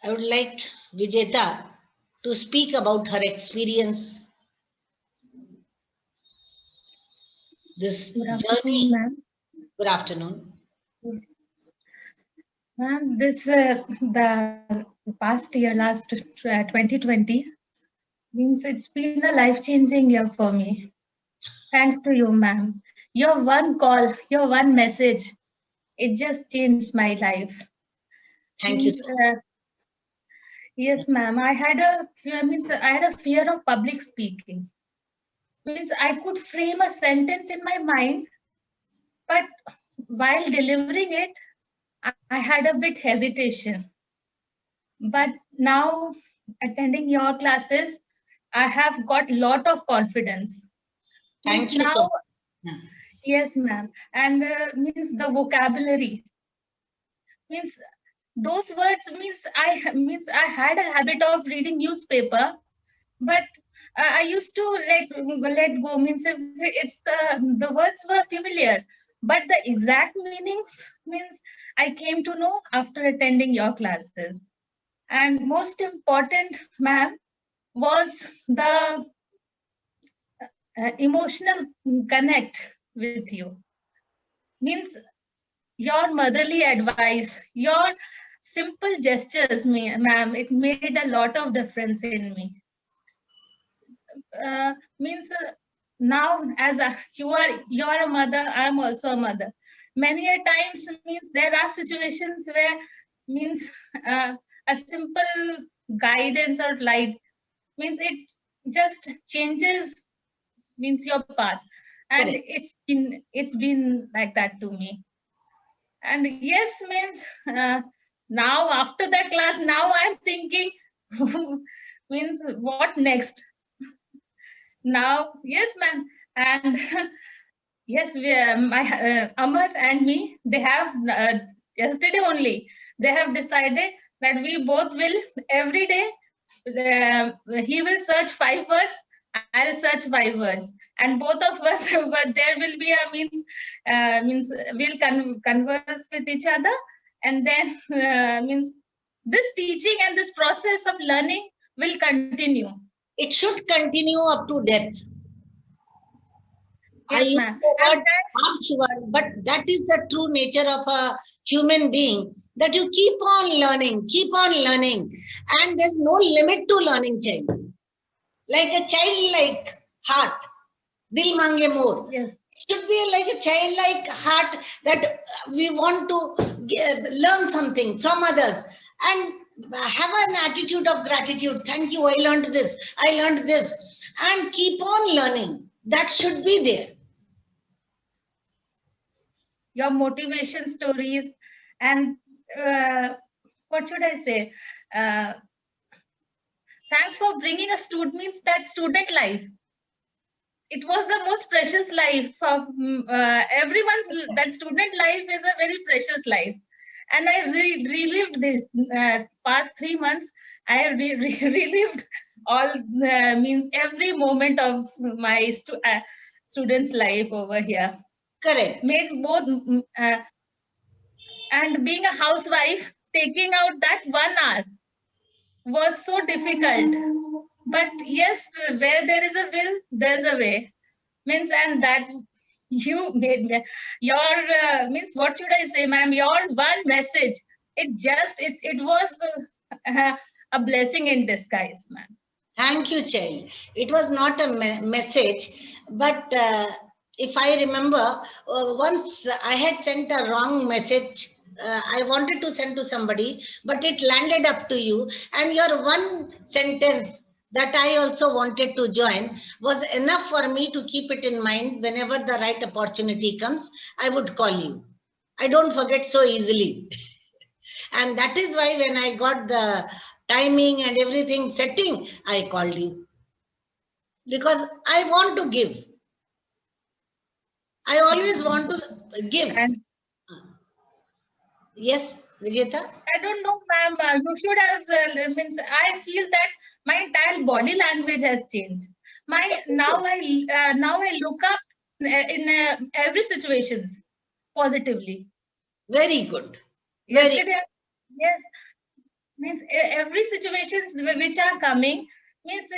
I would like Vijeta to speak about her experience, this Good afternoon, journey. ma'am. Good afternoon. Ma'am, the past year, last 2020, means it's been a life-changing year for me. Thanks to you, ma'am. Your one call, your one message, it just changed my life. Thank you Means, so much. yes, ma'am. I had a fear of public speaking. Means I could frame a sentence in my mind, but while delivering it, I had a bit hesitation. But now attending your classes, I have got lot of confidence. Means Thank you so now, much. yes, ma'am, and means the vocabulary means those words means I had a habit of reading newspaper, but I used to let go. Means if it's the words were familiar, but the exact meanings means I came to know after attending your classes. And most important, ma'am, was the emotional connect with you. Means your motherly advice, your simple gestures, ma'am, it made a lot of difference in me. Means now as you are a mother, I am also a mother. Many a times means there are situations where means a simple guidance or light means it just changes means your path, and Correct. it's been like that to me. And yes means now after that class, now I'm thinking means what next now. Yes ma'am. And yes, my Amar and me, they have yesterday only they have decided that we both will every day he will search 5 words, I'll search 5 words, and both of us but there will be a means we'll converse with each other, and then means this teaching and this process of learning will continue. It should continue up to death. I Yes use ma'am. the And word harsh word, but that is the true nature of a human being, that you keep on learning, and there's no limit to learning, child. Like a childlike heart, dil mange more. yes, It should be like a childlike heart that we want to learn something from others and have an attitude of gratitude. Thank you, I learned this, and keep on learning. That should be there. your motivation stories, and uh, what should I say, uh, thanks for bringing a student means that student life, it was the most precious life of everyone's. That student life is a very precious life, and I relived this past 3 months. I have relived all means every moment of my students life over here, Correct. made both and being a housewife, taking out that 1 hour was so difficult. But yes, where there is a will, there's a way. Means, and that you made your means, what should I say, ma'am? Your one message, it was a blessing in disguise, ma'am. Thank you, child. It was not a message, but if I remember, once I had sent a wrong message. I wanted to send to somebody, but it landed up to you, and your one sentence that I also wanted to join was enough for me to keep it in mind. Whenever the right opportunity comes, I would call you. I don't forget so easily. And that is why when I got the timing and everything setting, I called you. Because I want to give. I always want to give. And Yes, Vijeta? I don't know, ma'am. You should have means. I feel that my entire body language has changed. My now I look up in every situations positively. Very good. Very Yesterday, yes, Means every situations which are coming means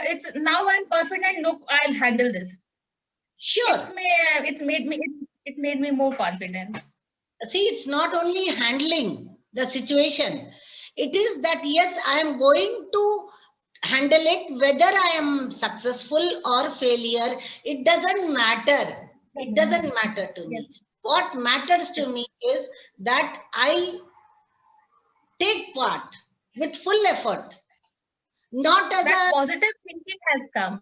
it's now I'm confident. Look, I'll handle this. Sure. It's made me more confident. See, it's not only handling the situation. It is that, yes, I am going to handle it, whether I am successful or failure. It doesn't matter. It doesn't matter to me. Yes. What matters to me is that I take part with full effort, not as That a positive thinking has come.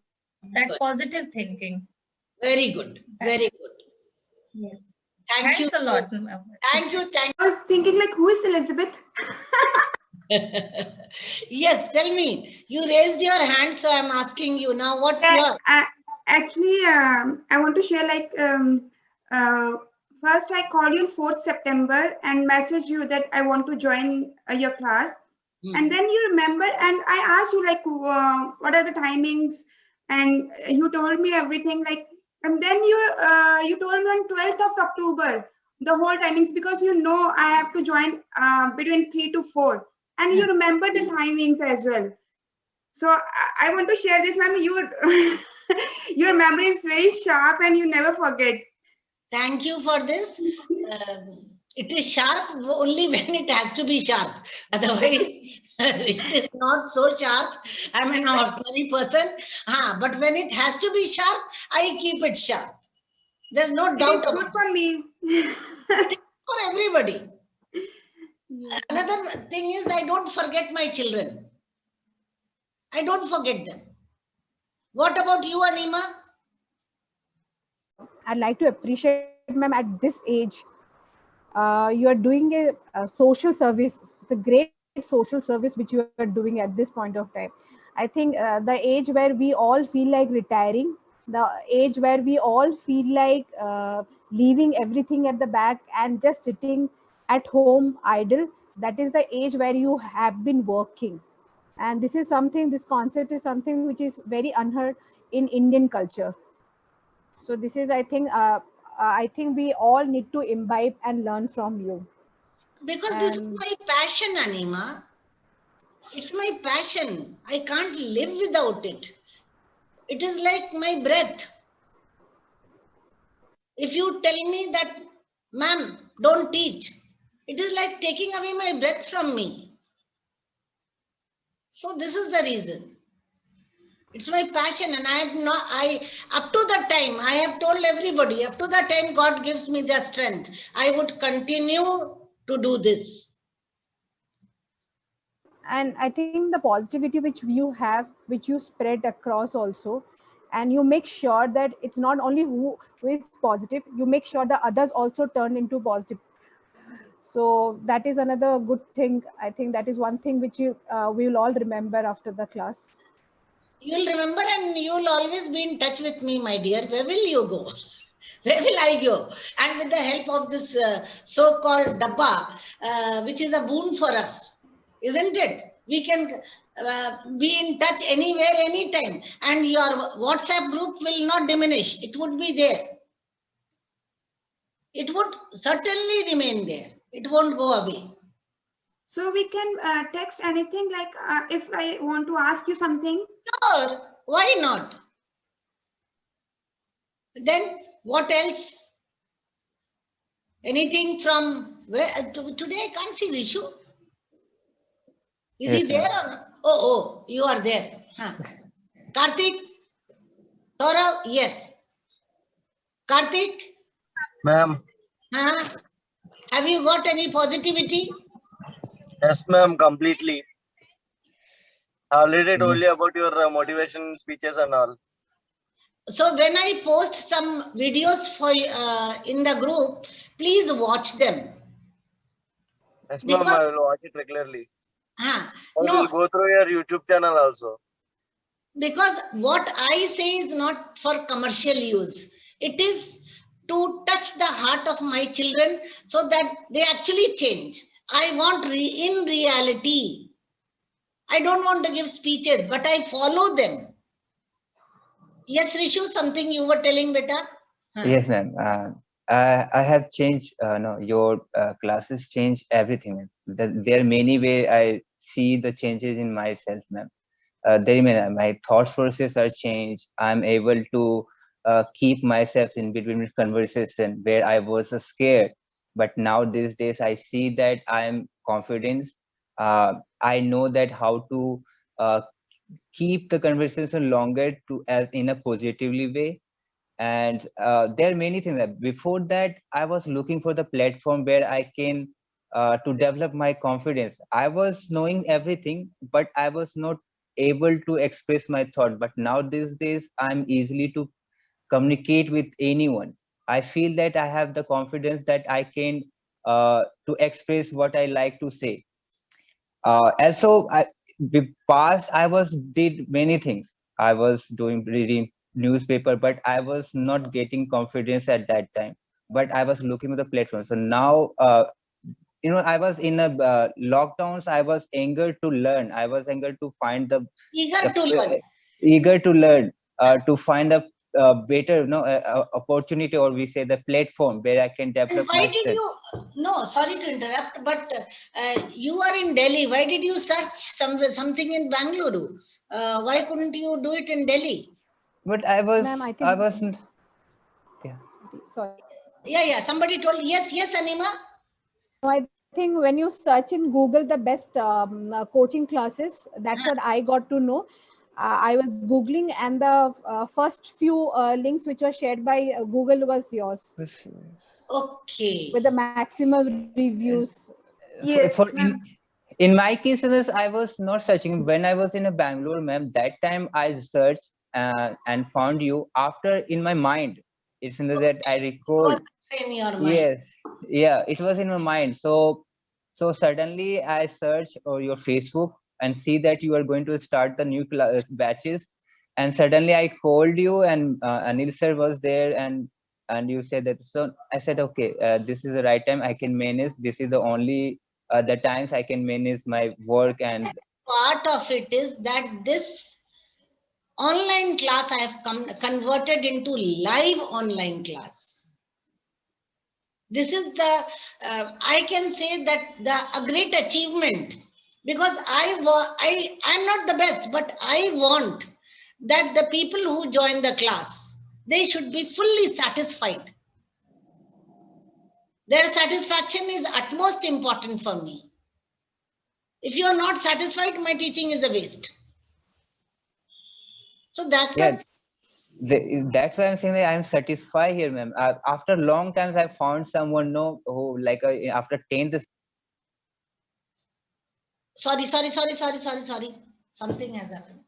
That Good. positive thinking. Very good. Very good. Yes. Thank you. Thanks a lot. Thank you. Thank I was thinking like, who is Elizabeth? Yes, tell me. You raised your hand, so I'm asking you now. What's Yeah, your? actually, I want to share like, first I call you on 4th September and message you that I want to join your class. And then you remember, and I asked you like, what are the timings? And you told me everything like, and then you told me on 12th of October, the whole timings, because you know I have to join between 3 to 4. And you remember the timings as well. So I want to share this, ma'am. Your memory is very sharp and you never forget. Thank you for this. It is sharp only when it has to be sharp. Otherwise, it is not so sharp. I'm an ordinary person. But when it has to be sharp, I keep it sharp. There's no It doubt is good about for me. it. It is for everybody. Another thing is, I don't forget my children. I don't forget them. What about you, Anima? I'd like to appreciate, ma'am, at this age, you are doing a social service. It's a great social service which you are doing at this point of time. I think the age where we all feel like retiring, the age where we all feel like leaving everything at the back and just sitting at home idle, that is the age where you have been working. And this is something, this concept is something which is very unheard in Indian culture. So this is, I think we all need to imbibe and learn from you. Because this is my passion, Anima. It's my passion. I can't live without it. It is like my breath. If you tell me that, ma'am, don't teach, it is like taking away my breath from me. So this is the reason. It's my passion, and up to that time, I have told everybody, up to that time God gives me the strength, I would continue to do this. And I think the positivity which you have, which you spread across also, and you make sure that it's not only who is positive, you make sure the others also turn into positive. So that is another good thing. I think that is one thing which we will all remember after the class. You'll remember, and you'll always be in touch with me, my dear. Where will you go? Where will I go? And with the help of this so-called Dabba, which is a boon for us, isn't it? We can be in touch anywhere, anytime. And your WhatsApp group will not diminish. It would be there. It would certainly remain there. It won't go away. So we can text anything, like if I want to ask you something. Sure, why not? Then what else? Anything from where? Today I can't see Rishu. Is he there or not? Oh, you are there. Karthik? Saurav? Yes. Karthik? Ma'am. Have you got any positivity? Yes, ma'am, completely. I already told you about your motivation speeches and all. So when I post some videos for in the group, please watch them. Yes, ma'am, I will watch it regularly. I No, will go through your YouTube channel also. Because what I say is not for commercial use. It is to touch the heart of my children so that they actually change. I want in reality. I don't want to give speeches, but I follow them. Yes, Rishu, something you were telling, beta? Yes, ma'am. I have changed, no, your classes change everything. there are many ways I see the changes in myself, ma'am. My thought process are changed. I'm able to keep myself in between conversation where I was scared, but now these days I see that I'm confident. I know that how to uh, keep the conversation longer to as in a positively way. And there are many things that before that I was looking for the platform where I can to develop my confidence. I was knowing everything, but I was not able to express my thought. But now these days I'm easily to communicate with anyone. I feel that I have the confidence that I can to express what I like to say. And so the past I was did many things. I was doing reading newspaper, but I was not getting confidence at that time. But I was looking at the platform. So now, I was in a lockdowns. I was eager to learn. I was eager to find Eager to learn. eager to learn, to find a better, opportunity, or we say the platform where I can And develop why did myself. you, no, sorry to interrupt, but you are in Delhi. Why did you search something in Bangalore? Why couldn't you do it in Delhi? But I was, Ma'am, I I think, wasn't. Yeah. sorry. Yeah, somebody told, yes, Anima. No, I think when you search in Google the best coaching classes, that's what I got to know. I was Googling, and the first few links which were shared by Google was yours Okay. with the maximum reviews. For Yes, ma'am. in my case, I was not searching when I was in a Bangalore, ma'am. That time I searched and found you after in my mind. It's in that I It was recalled. in your mind. Yes, yeah, it was in my mind. So suddenly I search or your Facebook and see that you are going to start the new class batches, and suddenly I called you, and Anil sir was there, and you said that. So I said, okay, this is the right time I can manage. This is the only the times I can manage my work. And Part of it is that this online class I have converted into live online class. This is the, I can say that a great achievement, because I'm not the best, but I want that the people who join the class, they should be fully satisfied. Their satisfaction is utmost important for me. If you are not satisfied, my teaching is a waste. So that's yeah, the that's why I'm saying that I'm satisfied here, ma'am. After long times, I found someone who like after 10th. sorry. Something has happened.